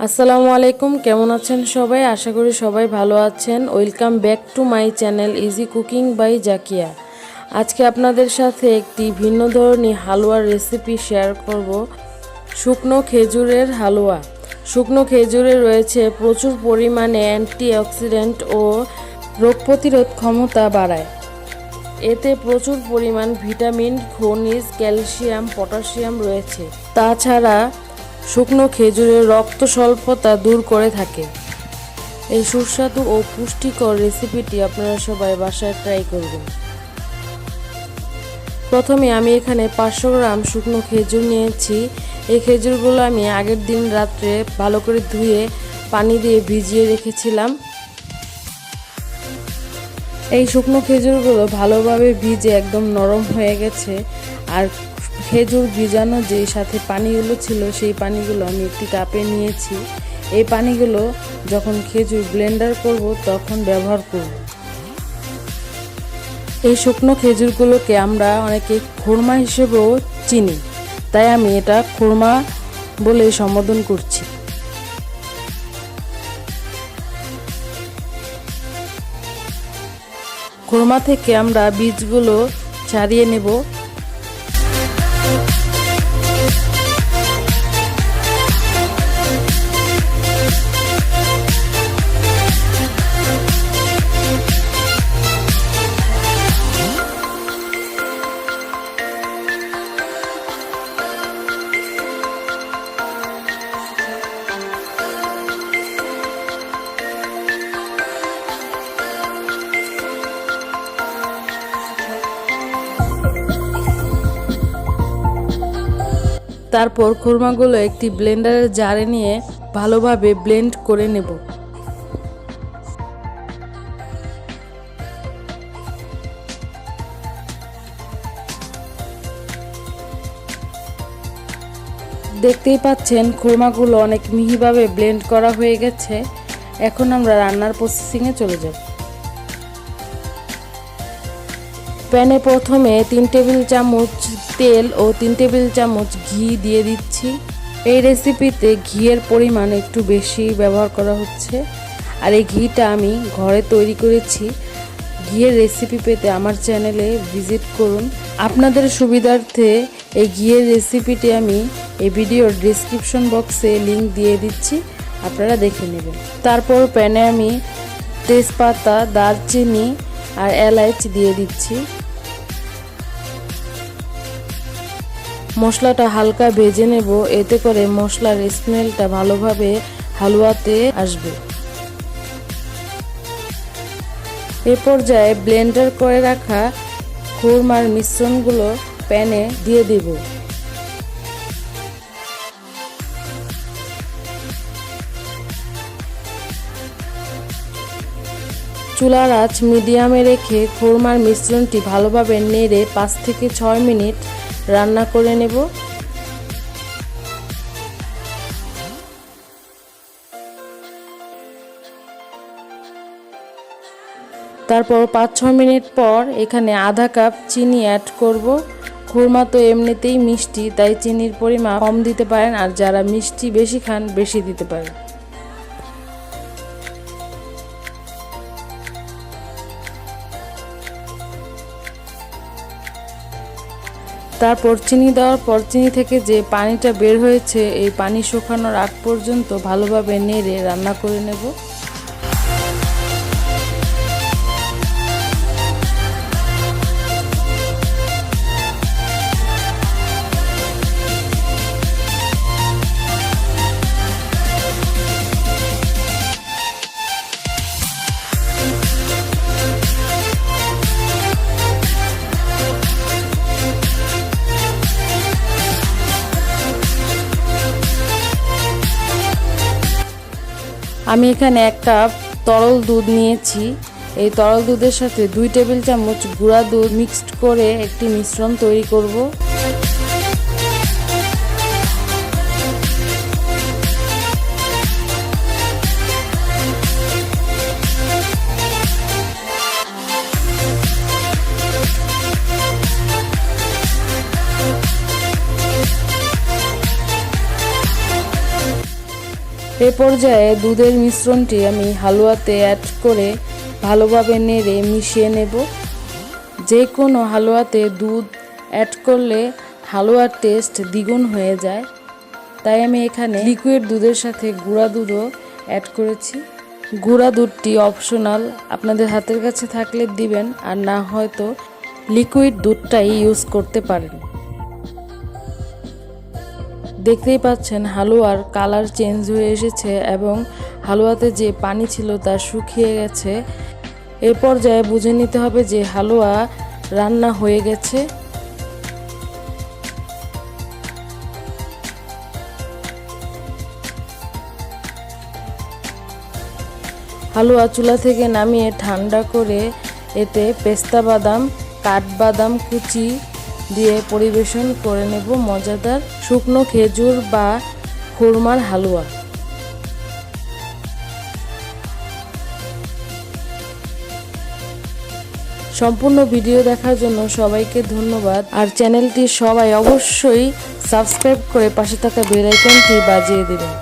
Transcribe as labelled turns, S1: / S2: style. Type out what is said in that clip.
S1: আসসালামু আলাইকুম, কেমন আছেন সবাই? আশা করি সবাই ভালো আছেন। Welcome back to my channel easy cooking by Zakia. আজকে আপনাদের সাথে একটি ভিন্ন ধরনের হালুয়ার রেসিপি শেয়ার করব। শুকনো খেজুরের হালুয়া। শুকনো খেজুরে রয়েছে প্রচুর পরিমাণে অ্যান্টিঅক্সিডেন্ট ও রোগ প্রতিরোধ ক্ষমতা বাড়ায়। এতে প্রচুর পরিমাণ ভিটামিন, খনিজ, ক্যালসিয়াম, পটাশিয়াম রয়েছে। তাছাড়া শুকনো খেজুরের রক্ত স্বল্পতা দূর করে থাকে। এই সুস্বাদু ও পুষ্টিকর রেসিপিটি আপনারা সবাই বাসায় ট্রাই করবেন। প্রথমে আমি এখানে 500 গ্রাম শুকনো খেজুর নিয়েছি। এই খেজুরগুলো আমি আগের দিন রাত্রে ভালো করে ধুয়ে পানি দিয়ে ভিজিয়ে রেখেছিলাম। এই শুকনো খেজুরগুলো ভালোভাবে ভিজে একদম নরম হয়ে গেছে। আর খেজুর ভিজানো যে সাথে পানিগুলো ছিল সেই পানিগুলো আমি একটি কাপে নিয়েছি। এই পানিগুলো যখন খেজুর ব্লেন্ডার করব তখন ব্যবহার করব। এই শুকনো খেজুরগুলোকে আমরা অনেকে খুরমা হিসেবেও চিনি, তাই আমি এটা খুরমা বলে সম্বোধন করছি। খুরমা থেকে আমরা বীজগুলো ছাড়িয়ে নেব। তারপর খুরমাগুলো একটি ব্লেন্ডারের জারে নিয়ে ভালোভাবে ব্লেন্ড করে নেব। দেখতেই পাচ্ছেন খুরমাগুলো অনেক মিহিভাবে ব্লেন্ড করা হয়ে গেছে। এখন আমরা রান্নার প্রসেসিংয়ে চলে যাব। প্যানে প্রথমে 3 টেবিল চামচ তেল ও 3 টেবিল চামচ ঘি দিয়ে দিচ্ছি। এই রেসিপিতে ঘিয়ের পরিমাণ একটু বেশি ব্যবহার করা হচ্ছে। আর এই ঘিটা আমি ঘরে তৈরি করেছি। ঘিয়ের রেসিপি পেতে আমার চ্যানেলে ভিজিট করুন। আপনাদের সুবিধার্থে এই ঘিয়ের রেসিপিটি আমি এই ভিডিওর ডেসক্রিপশন বক্সে লিংক দিয়ে দিচ্ছি, আপনারা দেখে নেবেন। তারপর প্যানে আমি তেজপাতা, দারচিনি আর এলাচ দিয়ে দিচ্ছি। মশলাটা হালকা ভেজে নেব, এতে করে মশলার স্মেলটা ভালোভাবে হালুয়াতে আসবে। এ পর্যায়ে ব্লেন্ডার করে রাখা খুরমার মিশ্রণগুলো প্যানে দিয়ে দেব। চুলার আঁচ মিডিয়ামে রেখে খুরমার মিশ্রণটি ভালোভাবে নেড়ে 5 থেকে 6 মিনিট রান্না করে নেব। তারপর 5-6 মিনিট পর এখানে আধা কাপ চিনি অ্যাড করব। খুরমা তো এমনিতেই মিষ্টি, তাই চিনির পরিমাণ কম দিতে পারেন, আর যারা মিষ্টি বেশি খান বেশি দিতে পারেন। তারপর চিনি দেওয়ার পর চিনি থেকে যে পানিটা বের হয়েছে এই পানি শুকানোর আগ পর্যন্ত ভালোভাবে নেড়ে রান্না করে নেব। আমি এখানে 1 কাপ তরল দুধ নিয়েছি। এই তরল দুধের সাথে 2 টেবিল চামচ গুঁড়া দুধ মিক্সড করে একটি মিশ্রণ তৈরি করব। এ পর্যায়ে দুধের মিশ্রণটি আমি হালুয়াতে অ্যাড করে ভালোভাবে নেড়ে মিশিয়ে নেব। যে কোনো হালুয়াতে দুধ অ্যাড করলে হালুয়ার টেস্ট দ্বিগুণ হয়ে যায়, তাই আমি এখানে লিকুইড দুধের সাথে গুঁড়া দুধও অ্যাড করেছি। গুঁড়া দুধটি অপশনাল, আপনাদের হাতের কাছে থাকলে দিবেন, আর না হয়তো লিকুইড দুধটাই ইউজ করতে পারেন। দেখতেই পাচ্ছেন হালুয়ার কালার চেঞ্জ হয়ে এসেছে এবং হালুয়াতে যে পানি ছিল তা শুকিয়ে গেছে। এ পর্যায়ে বুঝে নিতে হবে যে হালুয়া রান্না হয়ে গেছে। হালুয়া চুলা থেকে নামিয়ে ঠান্ডা করে এতে পেস্তা বাদাম, কাঠবাদাম কুচি দিয়ে পরিবেশন করে নেব মজাদার শুকনো খেজুর বা খুরমার হালুয়া। সম্পূর্ণ ভিডিও দেখার জন্য সবাইকে ধন্যবাদ, আর চ্যানেলটি সবাই অবশ্যই সাবস্ক্রাইব করে পাশে থাকা বেল আইকনটি বাজিয়ে দেবেন।